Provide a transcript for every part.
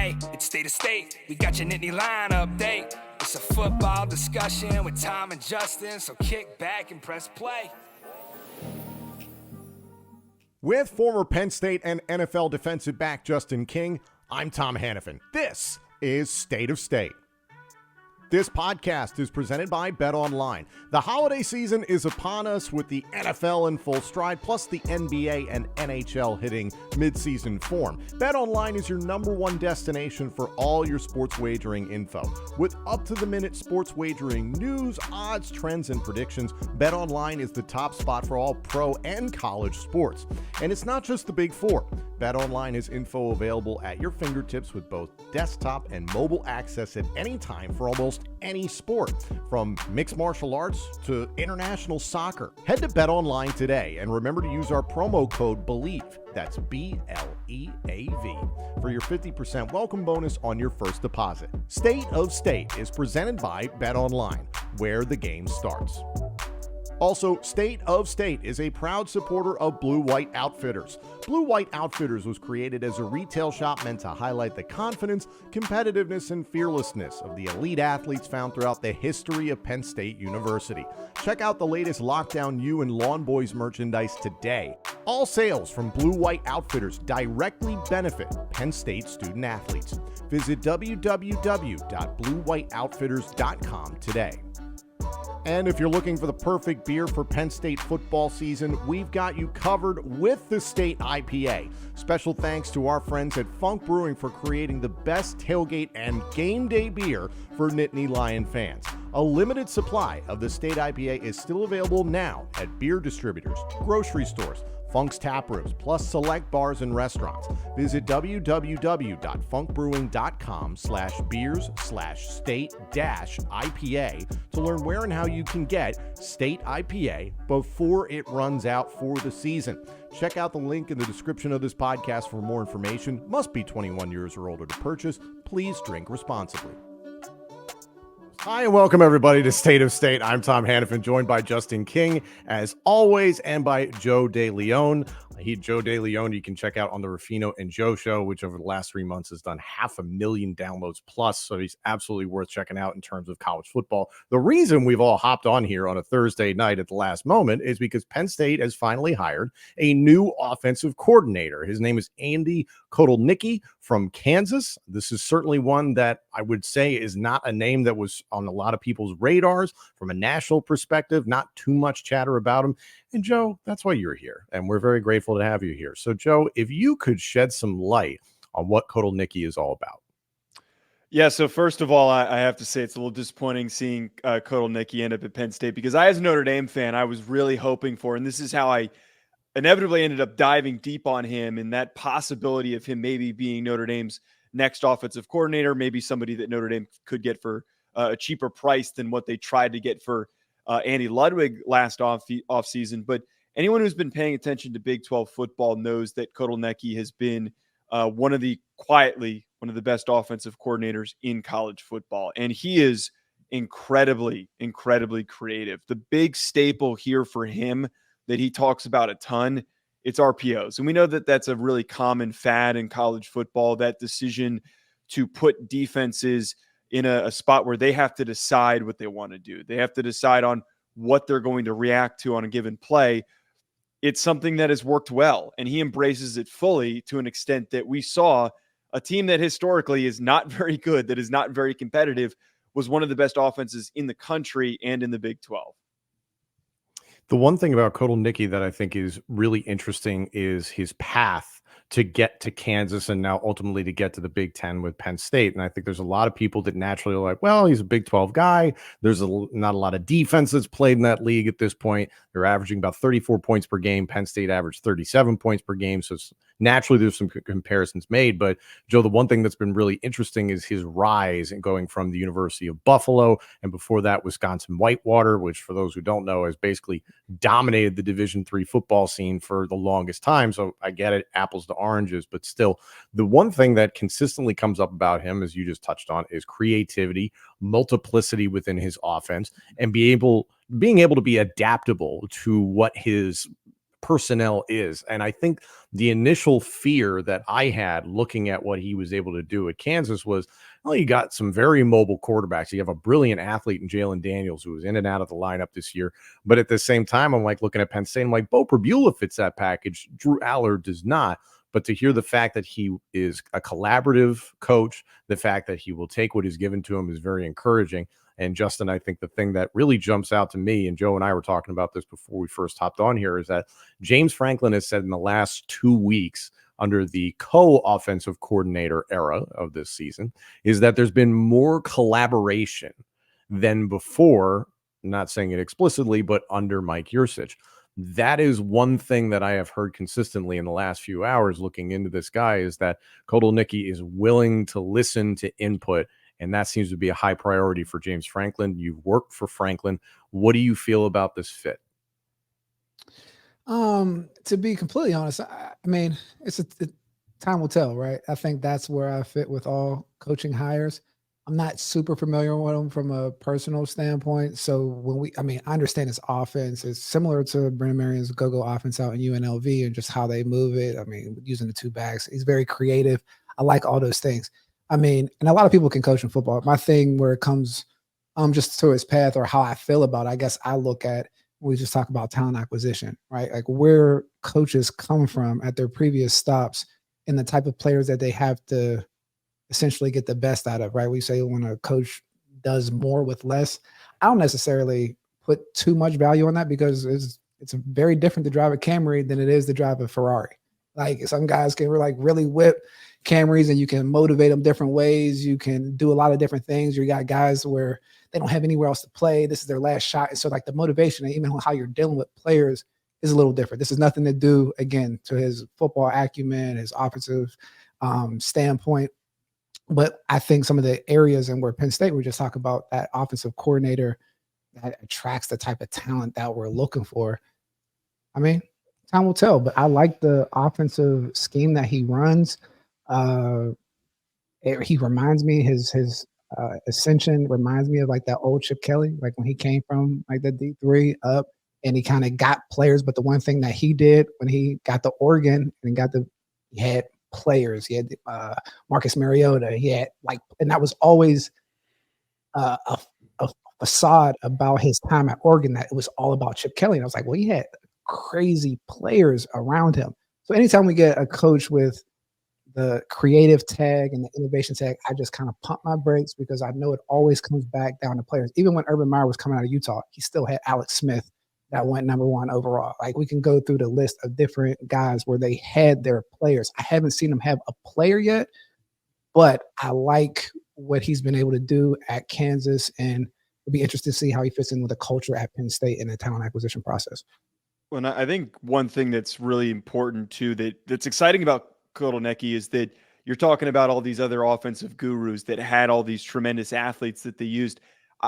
Hey, it's State of State. We got your Nittany Line update. It's a football discussion with Tom and Justin, so kick back and press play. With former Penn State and NFL defensive back Justin King, I'm Tom Hannafin. This is State of State. This podcast is presented by BetOnline. The holiday season is upon us with the NFL in full stride, plus the NBA and NHL hitting mid-season form. BetOnline is your number one destination for all your sports wagering info. With up-to-the-minute sports wagering news, odds, trends, and predictions, BetOnline is the top spot for all pro and college sports. And it's not just the Big Four. BetOnline has info available at your fingertips with both desktop and mobile access at any time for almost any sport, from mixed martial arts to international soccer. Head to BetOnline today and remember to use our promo code BELIEVE, that's B-L-E-A-V, for your 50% welcome bonus on your first deposit. State of State is presented by BetOnline, where the game starts. Also, State of State is a proud supporter of Blue White Outfitters. Blue White Outfitters was created as a retail shop meant to highlight the confidence, competitiveness, and fearlessness of the elite athletes found throughout the history of Penn State University. Check out the latest Lockdown U and Lawn Boys merchandise today. All sales from Blue White Outfitters directly benefit Penn State student athletes. Visit www.bluewhiteoutfitters.com today. And if you're looking for the perfect beer for Penn State football season, we've got you covered with the State IPA. Special thanks to our friends at Funk Brewing for creating the best tailgate and game day beer for Nittany Lion fans. A limited supply of the State IPA is still available now at beer distributors, grocery stores, Funk's Tap Rooms, plus select bars and restaurants. Visit www.funkbrewing.com/beers/state-IPA to learn where and how you can get State IPA before it runs out for the season. Check out the link in the description of this podcast for more information. Must be 21 years or older to purchase. Please drink responsibly. Hi, and welcome everybody to State of State. I'm Tom Hannafin, joined by Justin King, as always, and by Joe DeLeone. Joe DeLeone, you can check out on the Ruffino Joe Show, which over the last 3 months has done 500,000 downloads plus. So he's absolutely worth checking out in terms of college football. The reason we've all hopped on here on a Thursday night at the last moment is because Penn State has finally hired a new offensive coordinator. His name is Andy Kotelnicki from Kansas. This is certainly one that I would say is not a name that was on a lot of people's radars from a national perspective. Not too much chatter about him. And Joe, that's why you're here, and we're very grateful to have you here. So Joe, if you could shed some light on what Kotelnicki is all about. Yeah, so first of all, I have to say it's a little disappointing seeing Kotelnicki end up at Penn State, because I, as a Notre Dame fan, I was really hoping for, and this is how I inevitably ended up diving deep on him, and that possibility of him maybe being Notre Dame's next offensive coordinator, maybe somebody that Notre Dame could get for a cheaper price than what they tried to get for Andy Ludwig last offseason. But anyone who's been paying attention to Big 12 football knows that Kotelnicki has been one of the best offensive coordinators in college football. And he is incredibly, incredibly creative. The big staple here for him that he talks about a ton, it's RPOs. And we know that that's a really common fad in college football, that decision to put defenses in a spot where they have to decide what they want to do. They have to decide on what they're going to react to on a given play. It's something that has worked well, and he embraces it fully to an extent that we saw a team that historically is not very good, that is not very competitive, was one of the best offenses in the country and in the Big 12. The one thing about Kotelnicki that I think is really interesting is his path to get to Kansas and now ultimately to get to the Big Ten with Penn State. And I think there's a lot of people that naturally are like, well, he's a Big 12 guy. There's not a lot of defense that's played in that league at this point. They're averaging about 34 points per game. Penn State averaged 37 points per game. So naturally there's some comparisons made. But Joe, the one thing that's been really interesting is his rise and going from the University of Buffalo, and before that, Wisconsin Whitewater, which for those who don't know has basically dominated the Division III football scene for the longest time. So I get it, apples to oranges, but still, the one thing that consistently comes up about him, as you just touched on, is creativity, multiplicity within his offense, and being able to be adaptable to what his personnel is. And I think the initial fear that I had looking at what he was able to do at Kansas was, well, you got some very mobile quarterbacks. You have a brilliant athlete in Jalen Daniels, who was in and out of the lineup this year. But at the same time, I'm like looking at Penn State, I'm like, Bo Prabula fits that package. Drew Aller does not. But to hear the fact that he is a collaborative coach, the fact that he will take what is given to him is very encouraging. And Justin, I think the thing that really jumps out to me, and Joe and I were talking about this before we first hopped on here, is that James Franklin has said in the last 2 weeks under the co-offensive coordinator era of this season is that there's been more collaboration than before, not saying it explicitly, but under Mike Yurcich. That is one thing that I have heard consistently in the last few hours looking into this guy, is that Kotelnicki is willing to listen to input, and that seems to be a high priority for James Franklin. You've worked for Franklin. What do you feel about this fit? To be completely honest, I mean, time will tell, right? I think that's where I fit with all coaching hires. I'm not super familiar with them from a personal standpoint. So I understand his offense is similar to Brennan Marion's go-go offense out in UNLV and just how they move it. I mean, using the two backs, he's very creative. I like all those things. I mean, and a lot of people can coach in football. My thing where it comes just to his path or how I feel about it, I guess I look at, we just talk about talent acquisition, right? Like where coaches come from at their previous stops and the type of players that they have to essentially get the best out of, right? We say when a coach does more with less, I don't necessarily put too much value on that, because it's very different to drive a Camry than it is to drive a Ferrari. Like some guys can really whip Camrys and you can motivate them different ways. You can do a lot of different things. You got guys where they don't have anywhere else to play. This is their last shot. And so like the motivation and even how you're dealing with players is a little different. This has nothing to do, again, to his football acumen, his offensive standpoint. But I think some of the areas and where Penn State, we just talk about that offensive coordinator that attracts the type of talent that we're looking for. I mean, time will tell, but I like the offensive scheme that he runs. He reminds me, his ascension reminds me of like that old Chip Kelly, like when he came from like the D3 up and he kind of got players. But the one thing that he did when he got the Oregon and he had players. He had Marcus Mariota. He had and that was always a facade about his time at Oregon, that it was all about Chip Kelly. And I was like, well, he had crazy players around him. So anytime we get a coach with the creative tag and the innovation tag, I just kind of pump my brakes, because I know it always comes back down to players. Even when Urban Meyer was coming out of Utah, he still had Alex Smith that went number 1 overall. Like we can go through the list of different guys where they had their players. I haven't seen them have a player yet, but I like what he's been able to do at Kansas, and it'll be interesting to see how he fits in with the culture at Penn State in the talent acquisition process. Well, and I think one thing that's really important too, that's exciting about Kotelnicki, is that you're talking about all these other offensive gurus that had all these tremendous athletes that they used.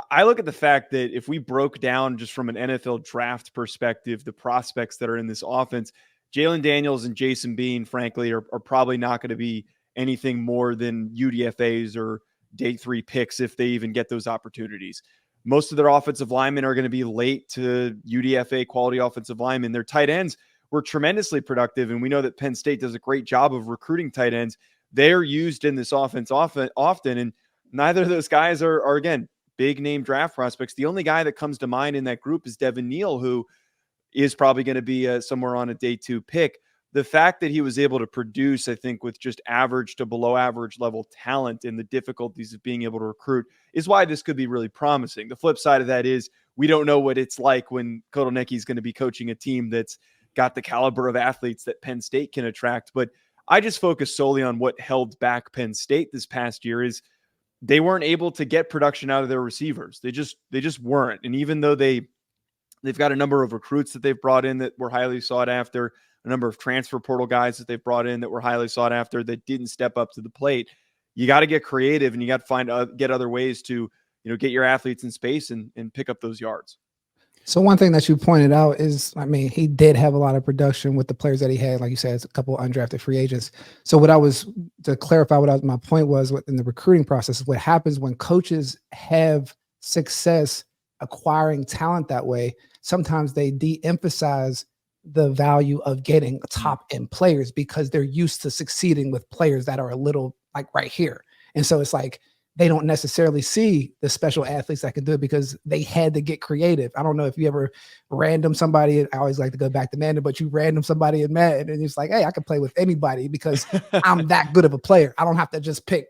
I look at the fact that if we broke down just from an NFL draft perspective, the prospects that are in this offense, Jalen Daniels and Jason Bean, frankly, are probably not going to be anything more than UDFAs or day 3 picks if they even get those opportunities. Most of their offensive linemen are going to be late to UDFA quality offensive linemen. Their tight ends were tremendously productive, and we know that Penn State does a great job of recruiting tight ends. They're used in this offense often, and neither of those guys are again, big name draft prospects. The only guy that comes to mind in that group is Devin Neal, who is probably going to be somewhere on a day 2 pick. The fact that he was able to produce, I think, with just average to below average level talent and the difficulties of being able to recruit is why this could be really promising. The flip side of that is we don't know what it's like when Kotelnicki is going to be coaching a team that's got the caliber of athletes that Penn State can attract. But I just focus solely on what held back Penn State this past year is they weren't able to get production out of their receivers. They just weren't. And even though they've got a number of recruits that they've brought in that were highly sought after, a number of transfer portal guys that they've brought in that were highly sought after that didn't step up to the plate, you got to get creative and you got to get other ways to, get your athletes in space and pick up those yards. So one thing that you pointed out is, I mean, he did have a lot of production with the players that he had. Like you said, it's a couple undrafted free agents. So to clarify my point was in the recruiting process, what happens when coaches have success acquiring talent that way, sometimes they de-emphasize the value of getting top end players because they're used to succeeding with players that are a little like right here. And so it's like, they don't necessarily see the special athletes that can do it because they had to get creative. I don't know if you ever random somebody. I always like to go back to Madden, but you random somebody in Madden and it's like, hey, I can play with anybody because I'm that good of a player. I don't have to just pick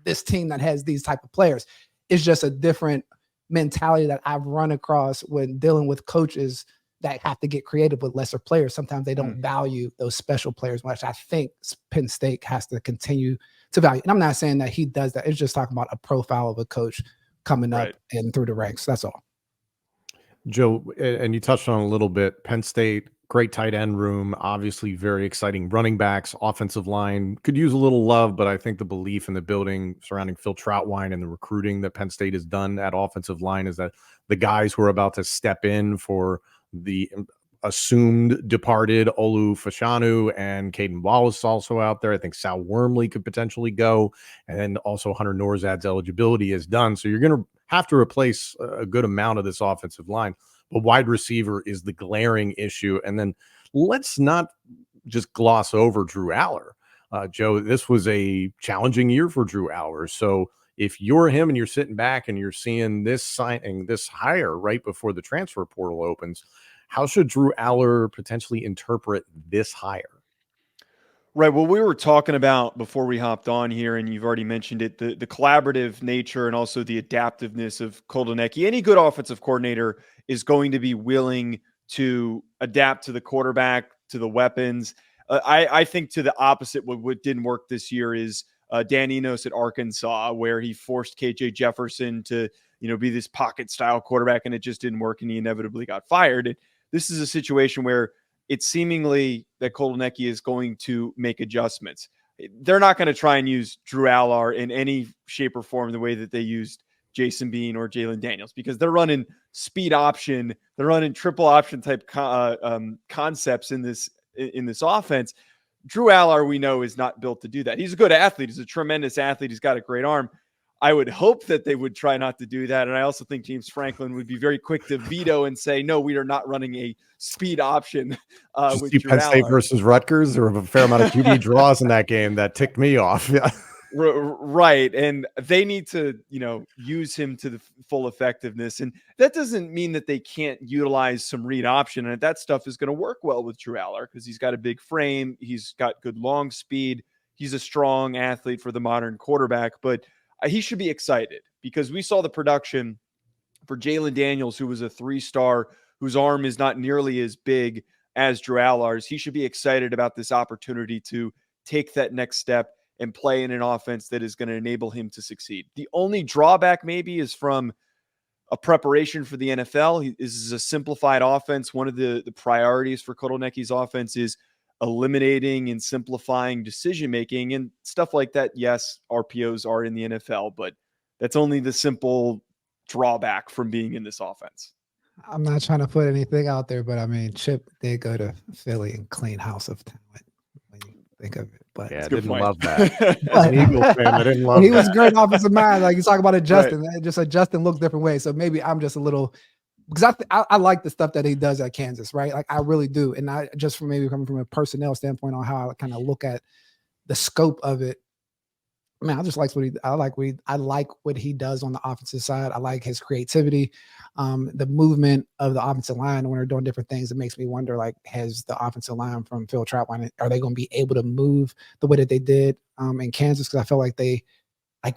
this team that has these type of players. It's just a different mentality that I've run across when dealing with coaches that have to get creative with lesser players. Sometimes they don't value those special players much. I think Penn State has to continue to value. And I'm not saying that he does that. It's just talking about a profile of a coach coming up and through the ranks. That's all. Joe, and you touched on a little bit, Penn State, great tight end room, obviously very exciting running backs, offensive line, could use a little love, but I think the belief in the building surrounding Phil Trautwein and the recruiting that Penn State has done at offensive line is that the guys who are about to step in for the assumed departed Olu Fashanu and Caden Wallace also out there. I think Sal Wormley could potentially go, and then also Hunter Norzad's eligibility is done. So you're going to have to replace a good amount of this offensive line. But wide receiver is the glaring issue. And then let's not just gloss over Drew Aller. Joe, this was a challenging year for Drew Aller. So if you're him and you're sitting back and you're seeing this signing, this hire right before the transfer portal opens, how should Drew Aller potentially interpret this hire? Right. Well, we were talking about before we hopped on here, and you've already mentioned it, the collaborative nature and also the adaptiveness of Kotelnicki. Any good offensive coordinator is going to be willing to adapt to the quarterback, to the weapons. I think to the opposite, what didn't work this year is Dan Enos at Arkansas, where he forced KJ Jefferson to, be this pocket style quarterback, and it just didn't work, and he inevitably got fired. And this is a situation where it's seemingly that Kotelnicki is going to make adjustments. They're not going to try and use Drew Aller in any shape or form the way that they used Jason Bean or Jalen Daniels, because they're running speed option, they're running triple option type concepts in this offense. Drew Aller, we know, is not built to do that. He's a good athlete. He's a tremendous athlete. He's got a great arm. I would hope that they would try not to do that. And I also think James Franklin would be very quick to veto and say, no, we are not running a speed option with Drew Penn State Aller. versus Rutgers. There were a fair amount of QB draws in that game that ticked me off. Yeah. Right. And they need to, use him to the full effectiveness. And that doesn't mean that they can't utilize some read option. And that stuff is going to work well with Drew Aller because he's got a big frame. He's got good long speed. He's a strong athlete for the modern quarterback. But he should be excited because we saw the production for Jalen Daniels, who was a 3-star, whose arm is not nearly as big as Drew Aller's. He should be excited about this opportunity to take that next step and play in an offense that is going to enable him to succeed. The only drawback maybe is from a preparation for the NFL. This is a simplified offense. One of the priorities for Kotelnicki's offense is eliminating and simplifying decision-making and stuff like that. Yes, RPOs are in the NFL, but that's only the simple drawback from being in this offense. I'm not trying to put anything out there, but I mean, Chip did go to Philly and clean house of talent when you think of it. But yeah, I didn't love that. As an Eagles fan, I didn't love he that. was a great offensive mind. Like you talk about adjusting, just adjusting looks different ways. So maybe I'm just a little, because I like the stuff that he does at Kansas, right? Like I really do. And I just from maybe coming from a personnel standpoint on how I kind of look at the scope of it. Man, I just like I like what he does on the offensive side. I like his creativity, the movement of the offensive line when they're doing different things. It makes me wonder, like, has the offensive line from Phil Trautwein, are they going to be able to move the way that they did in Kansas? Because I feel like they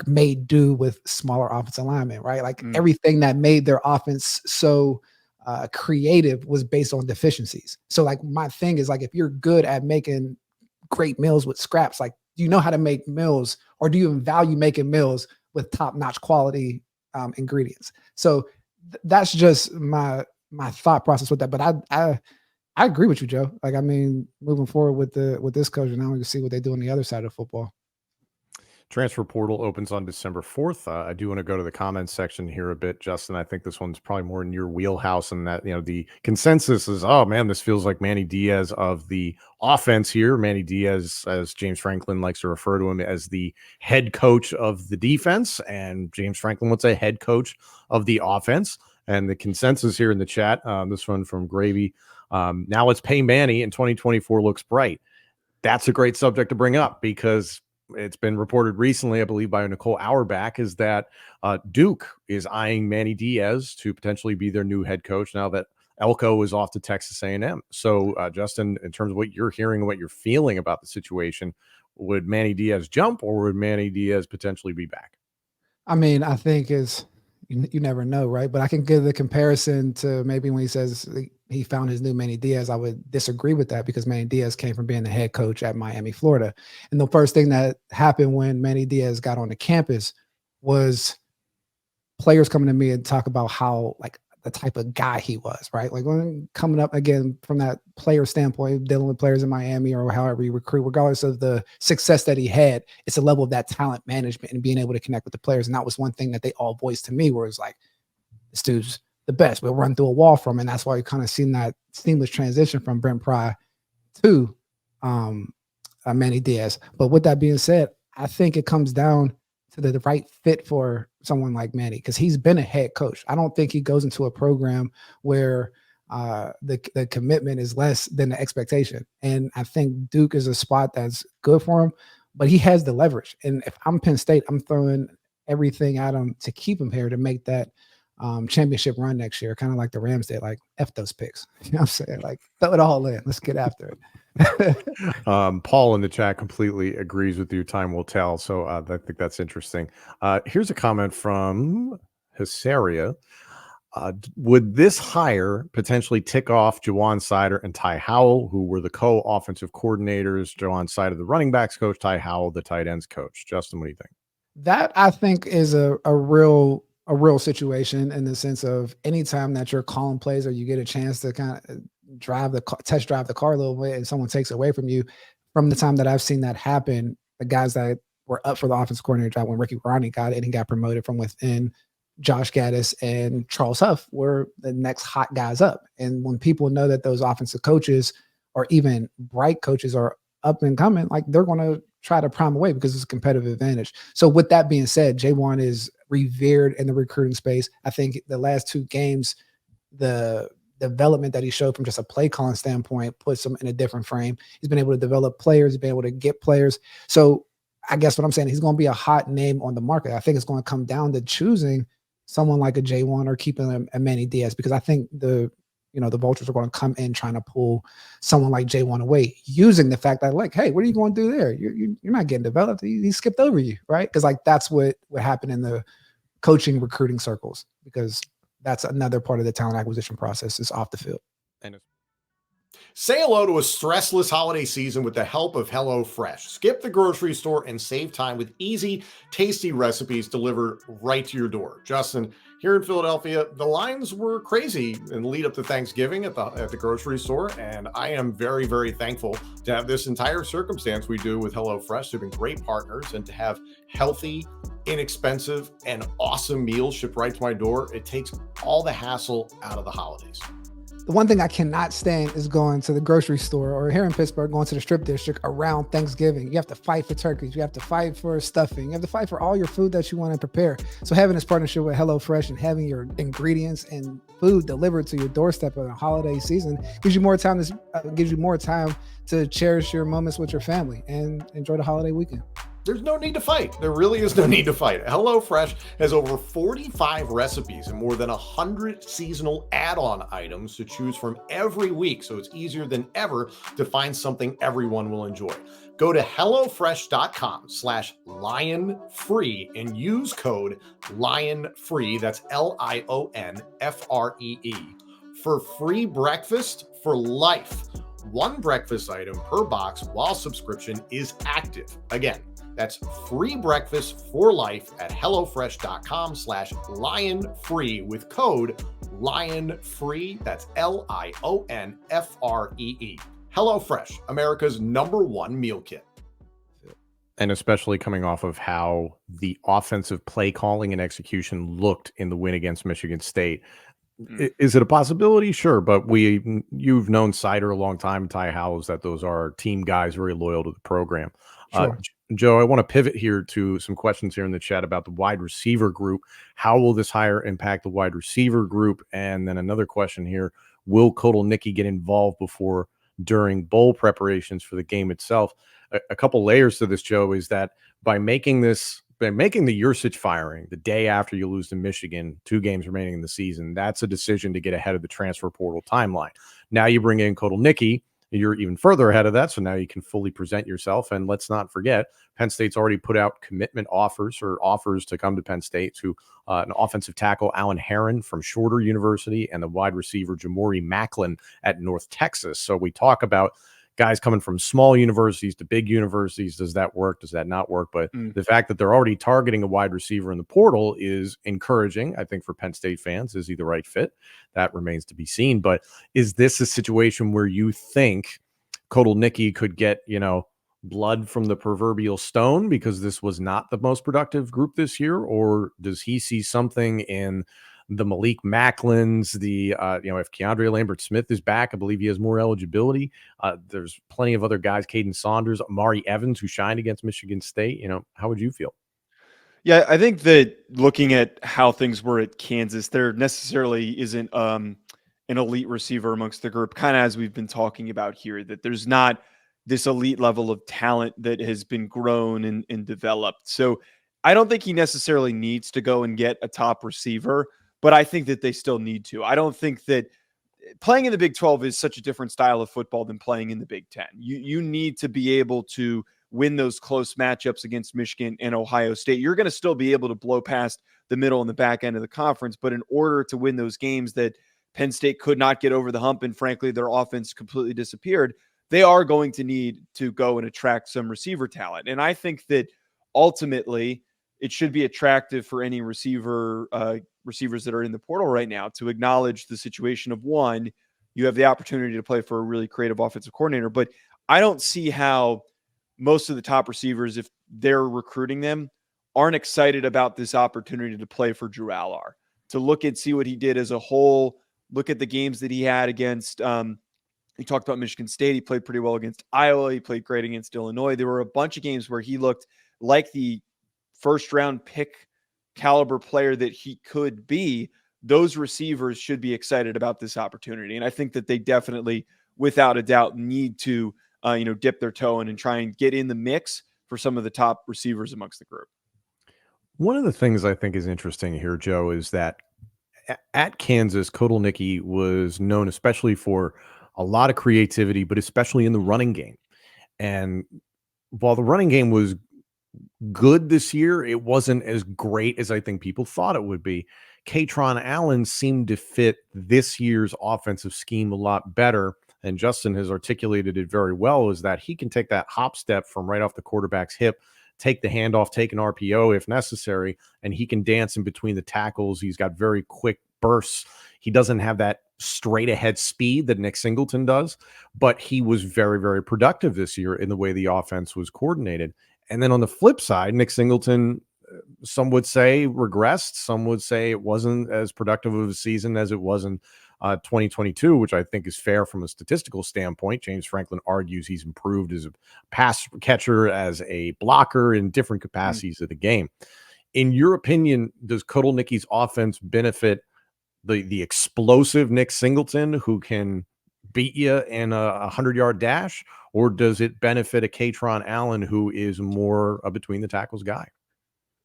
made do with smaller offensive linemen, right? Like everything that made their offense so creative was based on deficiencies. So like my thing is like, if you're good at making great meals with scraps, like, do you know how to make meals, or do you even value making meals with top-notch quality ingredients? So that's just my thought process with that. But I agree with you, Joe. Like, I mean, moving forward with this coach, and now we can see what they do on the other side of football. Transfer portal opens on December 4th. I do want to go to the comments section here a bit, Justin. I think this one's probably more in your wheelhouse, and that, the consensus is, oh man, this feels like Manny Diaz of the offense here. Manny Diaz, as James Franklin likes to refer to him, as the head coach of the defense, and James Franklin would say head coach of the offense. And the consensus here in the chat, this one from Gravy, Now let's pay Manny, and 2024 looks bright. That's a great subject to bring up because it's been reported recently, I believe by Nicole Auerbach, is that Duke is eyeing Manny Diaz to potentially be their new head coach now that Elko is off to Texas A&M. So, Justin, in terms of what you're hearing and what you're feeling about the situation, would Manny Diaz jump or would Manny Diaz potentially be back? I mean, I think you never know, right? But I can give the comparison to maybe when he says he found his new Manny Diaz. I would disagree with that because Manny Diaz came from being the head coach at Miami, Florida. And the first thing that happened when Manny Diaz got on the campus was players coming to me and talk about how, like, the type of guy he was, right? Like, when coming up again from that player standpoint, dealing with players in Miami or however you recruit, regardless of the success that he had, it's a level of that talent management and being able to connect with the players. And that was one thing that they all voiced to me, where it's like, this dude's the best. We'll run through a wall from him. And that's why you kind of seen that seamless transition from Brent Pry to Manny Diaz. But with that being said, I think it comes down to the right fit for someone like Manny, because he's been a head coach. I don't think he goes into a program where the commitment is less than the expectation. And I think Duke is a spot that's good for him, but he has the leverage. And if I'm Penn State, I'm throwing everything at him to keep him here to make that championship run next year, kind of like the Rams did. Like, F those picks. You know what I'm saying? Like, throw it all in. Let's get after it. Paul in the chat completely agrees with you. Time will tell. So I think that's interesting. Here's a comment from Hisaria. Would this hire potentially tick off Jawan, Cider, and Ty Howell, who were the co-offensive coordinators? Jawan, Cider, the running backs coach, Ty Howell, the tight ends coach. Justin, what do you think? That, I think, is a real situation in the sense of anytime that you're calling plays or you get a chance to kind of test drive the car a little bit and someone takes away from you. From the time that I've seen that happen, the guys that were up for the offensive coordinator job when Ricky Ronnie got it and he got promoted from within, Josh Gaddis and Charles Huff were the next hot guys up. And when people know that those offensive coaches or even bright coaches are up and coming, like, they're going to try to prime away because it's a competitive advantage. So with that being said, Jawan is revered in the recruiting space. I think the last two games, the development that he showed from just a play calling standpoint puts him in a different frame. He's been able to develop players, he's been able to get players. So I guess what I'm saying, he's going to be a hot name on the market. I think it's going to come down to choosing someone like a Jawan or keeping a Manny Diaz, because I think the vultures are going to come in trying to pull someone like Jawan away, using the fact that, like, hey, what are you going to do there? You're not getting developed. He skipped over you, right? Because, like, that's what happened in the coaching recruiting circles, because that's another part of the talent acquisition process is off the field. Say hello to a stressless holiday season with the help of HelloFresh. Skip the grocery store and save time with easy, tasty recipes delivered right to your door. Justin, here in Philadelphia, the lines were crazy in the lead up to Thanksgiving at the grocery store, and I am very, very thankful to have this entire circumstance we do with HelloFresh. They've been great partners, and to have healthy, inexpensive, and awesome meals shipped right to my door, it takes all the hassle out of the holidays. The one thing I cannot stand is going to the grocery store, or here in Pittsburgh, going to the strip district around Thanksgiving. You have to fight for turkeys. You have to fight for stuffing. You have to fight for all your food that you want to prepare. So having this partnership with HelloFresh and having your ingredients and food delivered to your doorstep in the holiday season gives you more time to cherish your moments with your family and enjoy the holiday weekend. There's no need to fight. There really is no need to fight. HelloFresh has over 45 recipes and more than 100 seasonal add-on items to choose from every week, so it's easier than ever to find something everyone will enjoy. Go to HelloFresh.com/LionFree and use code LionFree, that's LionFree, for free breakfast for life. One breakfast item per box while subscription is active. Again, that's free breakfast for life at HelloFresh.com/LionFree with code LionFree. That's LionFree. HelloFresh, America's #1 meal kit. And especially coming off of how the offensive play calling and execution looked in the win against Michigan State. Is it a possibility? Sure, but you've known Cider a long time, Ty Howell, that those are team guys very loyal to the program. Sure. Joe, I want to pivot here to some questions here in the chat about the wide receiver group. How will this hire impact the wide receiver group? And then another question here, will Kotelnicki get involved before, during bowl preparations for the game itself? A couple layers to this, Joe, is that by making the Yursich firing the day after you lose to Michigan, 2 games remaining in the season, that's a decision to get ahead of the transfer portal timeline. Now you bring in Kotelnicki, you're even further ahead of that, so now you can fully present yourself. And let's not forget, Penn State's already put out commitment offers to come to Penn State to an offensive tackle, Alan Herron from Shorter University, and the wide receiver, Jamori Macklin at North Texas. So we talk about guys coming from small universities to big universities. Does that work? Does that not work? But the fact that they're already targeting a wide receiver in the portal is encouraging, I think, for Penn State fans. Is he the right fit? That remains to be seen. But is this a situation where you think Kotelnicki could get, blood from the proverbial stone because this was not the most productive group this year? Or does he see something in the Malik Macklins, if Keandre Lambert-Smith is back, I believe he has more eligibility. There's plenty of other guys, Caden Saunders, Amari Evans, who shined against Michigan State. How would you feel? Yeah, I think that looking at how things were at Kansas, there necessarily isn't an elite receiver amongst the group, kind of as we've been talking about here, that there's not this elite level of talent that has been grown and developed. So I don't think he necessarily needs to go and get a top receiver, but I think that they still need to. I don't think that playing in the Big 12 is such a different style of football than playing in the Big 10. You need to be able to win those close matchups against Michigan and Ohio State. You're going to still be able to blow past the middle and the back end of the conference, but in order to win those games that Penn State could not get over the hump, and frankly, their offense completely disappeared, they are going to need to go and attract some receiver talent. And I think that ultimately it should be attractive for any receivers that are in the portal right now to acknowledge the situation of, one, you have the opportunity to play for a really creative offensive coordinator. But I don't see how most of the top receivers, if they're recruiting them, aren't excited about this opportunity to play for Drew Allar, to look and see what he did as a whole, look at the games that he had against, he talked about Michigan State. He played pretty well against Iowa. He played great against Illinois. There were a bunch of games where he looked like the first round pick caliber player that he could be. Those receivers should be excited about this opportunity. And I think that they definitely, without a doubt, need to, dip their toe in and try and get in the mix for some of the top receivers amongst the group. One of the things I think is interesting here, Joe, is that at Kansas, Kotelnicki was known especially for a lot of creativity, but especially in the running game. And while the running game was good this year, it wasn't as great as I think people thought it would be. KRON Allen seemed to fit this year's offensive scheme a lot better. And Justin has articulated it very well, is that he can take that hop step from right off the quarterback's hip, take the handoff, take an RPO if necessary, and he can dance in between the tackles. He's got very quick bursts. He doesn't have that straight ahead speed that Nick Singleton does, but he was very, very productive this year in the way the offense was coordinated. And then on the flip side, Nick Singleton, some would say regressed. Some would say it wasn't as productive of a season as it was in 2022, which I think is fair from a statistical standpoint. James Franklin argues he's improved as a pass catcher, as a blocker in different capacities of the game. In your opinion, does Kotelnicki's offense benefit the explosive Nick Singleton who can beat you in a 100-yard dash, or does it benefit a KRON Allen who is more a between the tackles guy?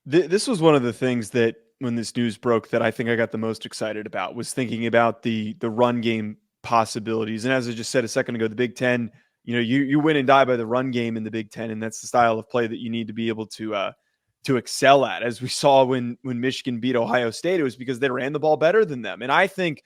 This was one of the things that when this news broke that I think I got the most excited about, was thinking about the run game possibilities. And as I just said a second ago, the Big Ten, you win and die by the run game in the Big Ten, and that's the style of play that you need to be able to excel at. As we saw when Michigan beat Ohio State, it was because they ran the ball better than them. And I think,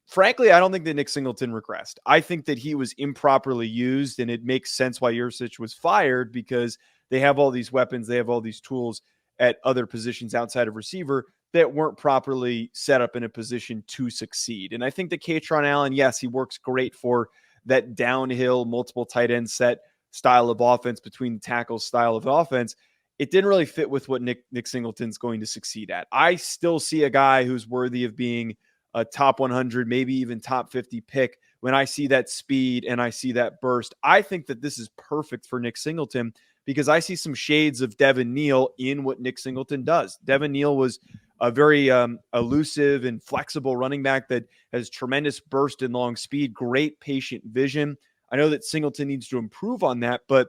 frankly, I don't think that Nick Singleton regressed. I think that he was improperly used, and it makes sense why Yursich was fired, because they have all these weapons, they have all these tools at other positions outside of receiver that weren't properly set up in a position to succeed. And I think that KRON Allen, yes, he works great for that downhill, multiple tight end set style of offense, between the tackles style of offense. It didn't really fit with what Nick Singleton's going to succeed at. I still see a guy who's worthy of being a top 100, maybe even top 50 pick when I see that speed and I see that burst. I think that this is perfect for Nick Singleton, because I see some shades of Devin Neal in what Nick Singleton does. Devin Neal was a very elusive and flexible running back that has tremendous burst and long speed, great patient vision. I know that Singleton needs to improve on that, but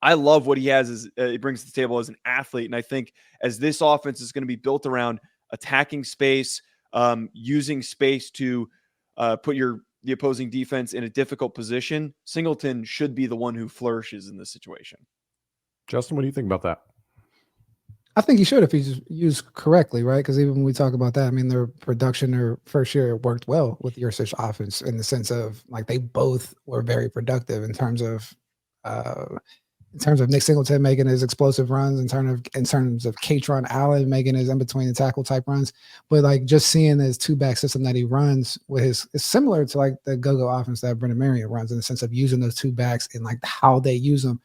I love what he has as he brings to the table as an athlete. And I think as this offense is going to be built around attacking space, using space to put the opposing defense in a difficult position, Singleton should be the one who flourishes in this situation. Justin, what do you think about that? I think he should if he's used correctly, right? Because even when we talk about that, I mean, their production their first year worked well with your offense in the sense of like they both were very productive in terms of Nick Singleton making his explosive runs, in terms of KRON Allen making his in between the tackle type runs. But like just seeing his 2-back system that he runs with it's similar to like the go-go offense that Brendan Marion runs in the sense of using those 2 backs and like how they use them.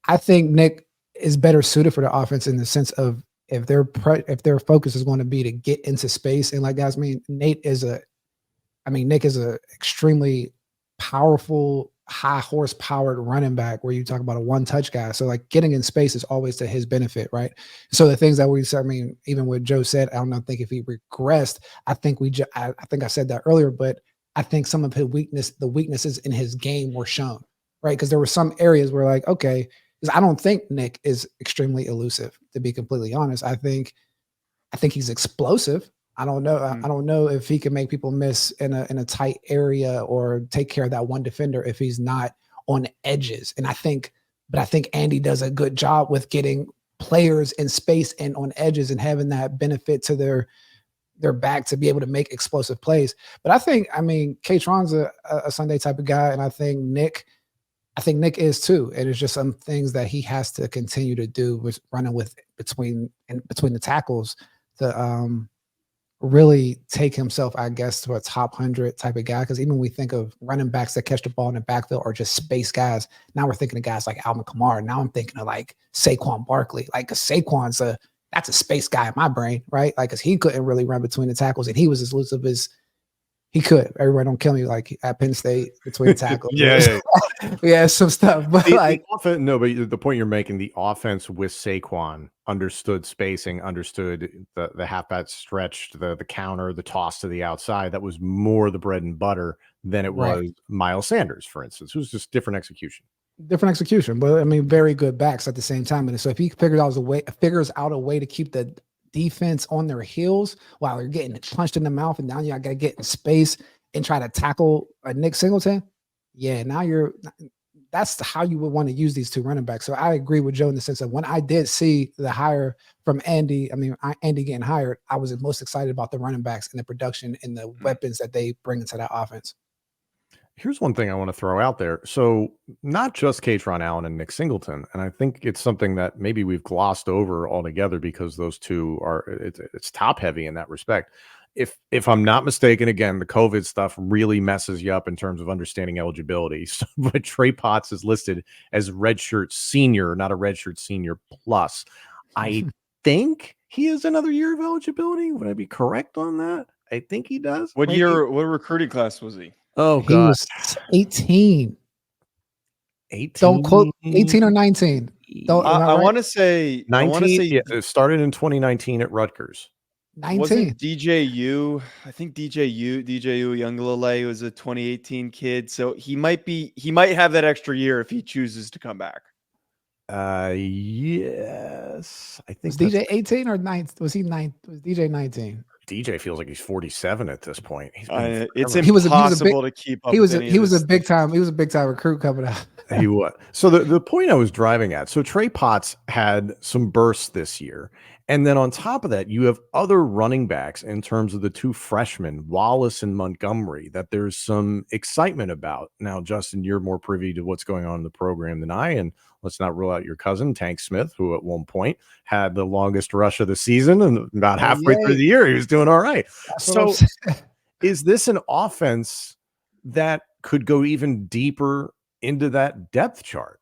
I think Nick is better suited for the offense in the sense of if their focus is going to be to get into space. And like guys, Nick is a extremely powerful, high horsepowered running back where you talk about a one-touch guy. So like getting in space is always to his benefit, right? So the things that we said, even what Joe said, I don't think if he regressed, I think I said that earlier, but I think some of the weaknesses in his game were shown, right? Because there were some areas where like, okay, because I don't think Nick is extremely elusive, to be completely honest. I think he's explosive. I don't know. I don't know if he can make people miss in a tight area or take care of that one defender if he's not on edges. And I think Andy does a good job with getting players in space and on edges and having that benefit to their back to be able to make explosive plays. But I think KRON's a Sunday type of guy, and I think Nick is too. And it's just some things that he has to continue to do with running between the tackles to really take himself, I guess, to a top 100 type of guy. Because even when we think of running backs that catch the ball in the backfield or just space guys, now we're thinking of guys like Alvin Kamara. Now I'm thinking of like Saquon Barkley. Like, because Saquon's that's a space guy in my brain, right? Like, because he couldn't really run between the tackles, and he was as elusive as he could. Everybody don't kill me like at Penn State between tackles. Yeah, some stuff. But the point you're making, the offense with Saquon understood spacing, understood the halfback stretch, the counter, the toss to the outside. That was more the bread and butter than it was Miles Sanders, for instance. It was just different execution. But very good backs at the same time. And so if he figures out a way to keep the defense on their heels while they're getting punched in the mouth, and now you got to get in space and try to tackle a Nick Singleton. Yeah, that's how you would want to use these two running backs. So I agree with Joe in the sense that when I did see the hire from Andy, Andy getting hired, I was most excited about the running backs and the production and the weapons that they bring into that offense. Here's one thing I want to throw out there. So not just KRON Allen and Nick Singleton, and I think it's something that maybe we've glossed over altogether because those two it's top heavy in that respect. If I'm not mistaken, again, the COVID stuff really messes you up in terms of understanding eligibility. So, but Trey Potts is listed as redshirt senior, not a redshirt senior plus. I think he has another year of eligibility. Would I be correct on that? I think he does. What recruiting class was he? Oh, God. He was 18. 18? Don't quote 18 or 19. I want to say 19. It started in 2019 at Rutgers. 19. Wasn't DJU? I think DJU Younglele was a 2018 kid, so he might have that extra year if he chooses to come back. Yes, I think. Was DJ 18 or 9? Was he 9? Was DJ 19? DJ feels like he's 47 at this point. It's impossible to keep up. He was a big time recruit coming out. He was. So the point I was driving at. So Trey Potts had some bursts this year, and then on top of that, you have other running backs in terms of the two freshmen, Wallace and Montgomery, that there's some excitement about. Now, Justin, you're more privy to what's going on in the program than I, and let's not rule out your cousin, Tank Smith, who at one point had the longest rush of the season, and about halfway through the year, he was doing all right. So is this an offense that could go even deeper into that depth chart?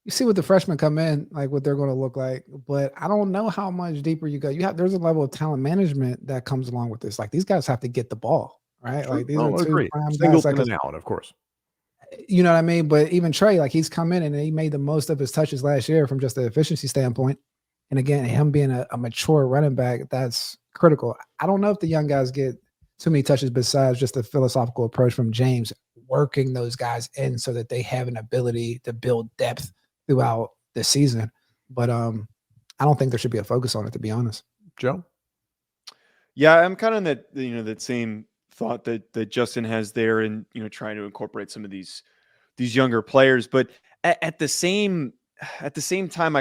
You see what the freshmen come in, like what they're going to look like, but I don't know how much deeper you go. There's a level of talent management that comes along with this. Like these guys have to get the ball, right? Like these are two prime guys. Singleton and Allen, of course. You know what I mean? But even Trey, like he's come in and he made the most of his touches last year from just the efficiency standpoint. And again, him being a mature running back, that's critical. I don't know if the young guys get too many touches besides just the philosophical approach from James, working those guys in so that they have an ability to build depth throughout the season. But I don't think there should be a focus on it, to be honest. Joe? Yeah, I'm kind of that, that same thought that Justin has there, and trying to incorporate some of these younger players. But at the same time,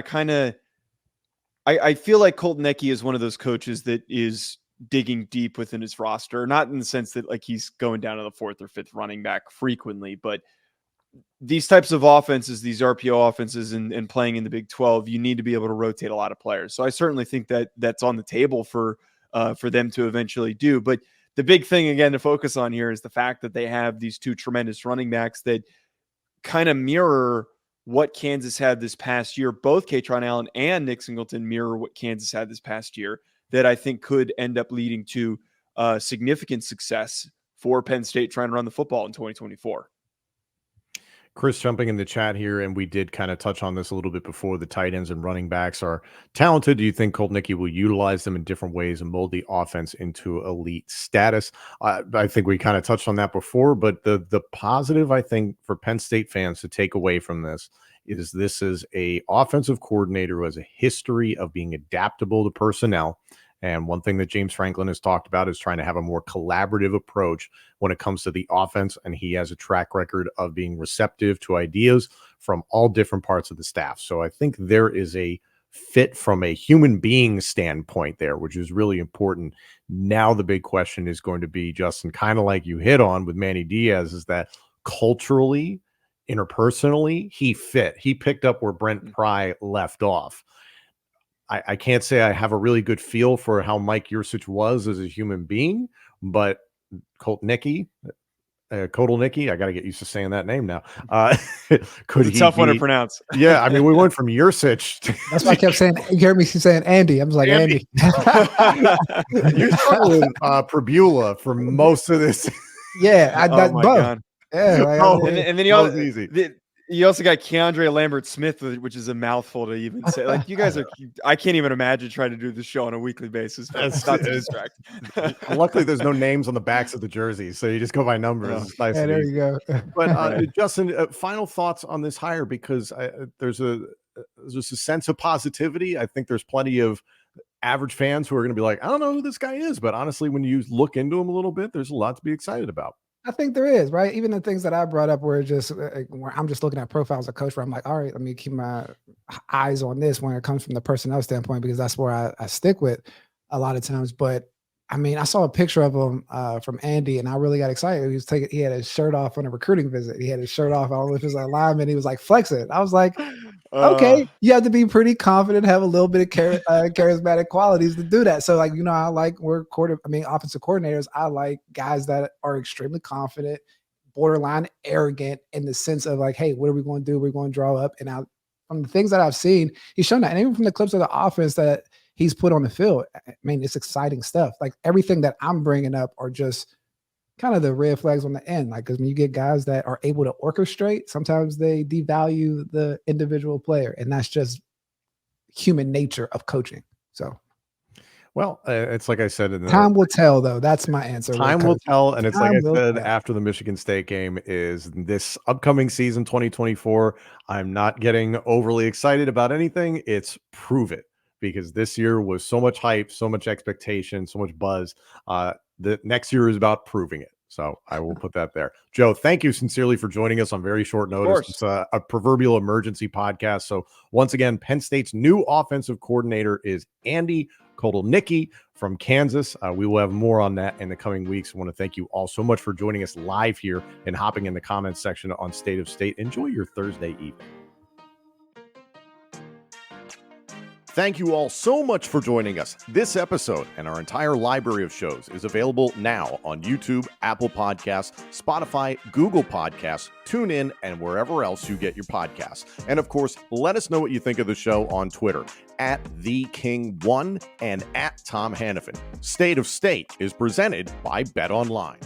I feel like Kotelnicki is one of those coaches that is digging deep within his roster, not in the sense that like he's going down to the fourth or fifth running back frequently, but these types of offenses, these RPO offenses, and playing in the Big 12, you need to be able to rotate a lot of players. So I certainly think that that's on the table for them to eventually do. But the big thing, again, to focus on here is the fact that they have these two tremendous running backs that kind of mirror what Kansas had this past year. Both KRON Allen and Nick Singleton mirror what Kansas had this past year, that I think could end up leading to significant success for Penn State trying to run the football in 2024. Chris jumping in the chat here, and we did kind of touch on this a little bit before. The tight ends and running backs are talented. Do you think Kotelnicki will utilize them in different ways and mold the offense into elite status? I think we kind of touched on that before, but the positive, I think, for Penn State fans to take away from this is a offensive coordinator who has a history of being adaptable to personnel. And one thing that James Franklin has talked about is trying to have a more collaborative approach when it comes to the offense. And he has a track record of being receptive to ideas from all different parts of the staff. So I think there is a fit from a human being standpoint there, which is really important. Now the big question is going to be, Justin, kind of like you hit on with Manny Diaz, is that culturally, interpersonally, he fit. He picked up where Brent Pry left off. I can't say I have a really good feel for how Mike Yursich was as a human being, but Kotelnicki, I got to get used to saying that name now. It's a tough one to pronounce. Yeah, I mean, we went from Yursich. That's why I kept saying, you heard me saying Andy. I was like, Andy. You're struggling with Prabula for most of this. Yeah, oh my God. Yeah, like, and then you also got Keandre Lambert-Smith, which is a mouthful to even say. Like, you guys I can't even imagine trying to do this show on a weekly basis. It's not to distract. Luckily, there's no names on the backs of the jerseys, so you just go by numbers. It's nice. Yeah, there you go. But Justin, final thoughts on this hire, because there's just a sense of positivity. I think there's plenty of average fans who are going to be like, I don't know who this guy is, but honestly, when you look into him a little bit, there's a lot to be excited about. I think there is, right? Even the things that I brought up where I'm just looking at profiles of coach where I'm like, all right, let me keep my eyes on this when it comes from the personnel standpoint, because that's where I stick with a lot of times. But I mean, I saw a picture of him from Andy, and I really got excited. He had his shirt off on a recruiting visit. He had his shirt off. I don't know if it was a lineman. He was like flexing. I was like, okay, you have to be pretty confident, have a little bit of charismatic qualities to do that. So, like, I like offensive coordinators. I like guys that are extremely confident, borderline arrogant in the sense of like, hey, what are we going to do? We're going to draw up. And from the things that I've seen, he's shown that. And even from the clips of the offense that he's put on the field, I mean, it's exciting stuff. Like, everything that I'm bringing up are just kind of the red flags on the end. Like, because when you get guys that are able to orchestrate, sometimes they devalue the individual player, and that's just human nature of coaching. So, well, it's like I said, time will tell, though. That's my answer. Time will tell, and it's like I said after the Michigan State game, is this upcoming season 2024. I'm not getting overly excited about anything. It's prove it, because this year was so much hype, so much expectation, so much buzz. The next year is about proving it. So I will put that there. Joe, thank you sincerely for joining us on very short notice. It's a proverbial emergency podcast. So once again, Penn State's new offensive coordinator is Andy Kotelnicki from Kansas. We will have more on that in the coming weeks. I want to thank you all so much for joining us live here and hopping in the comments section on State of State. Enjoy your Thursday evening. Thank you all so much for joining us. This episode and our entire library of shows is available now on YouTube, Apple Podcasts, Spotify, Google Podcasts, TuneIn, and wherever else you get your podcasts. And of course, let us know what you think of the show on Twitter @TheKing1 and @TomHannafin. State of State is presented by BetOnline.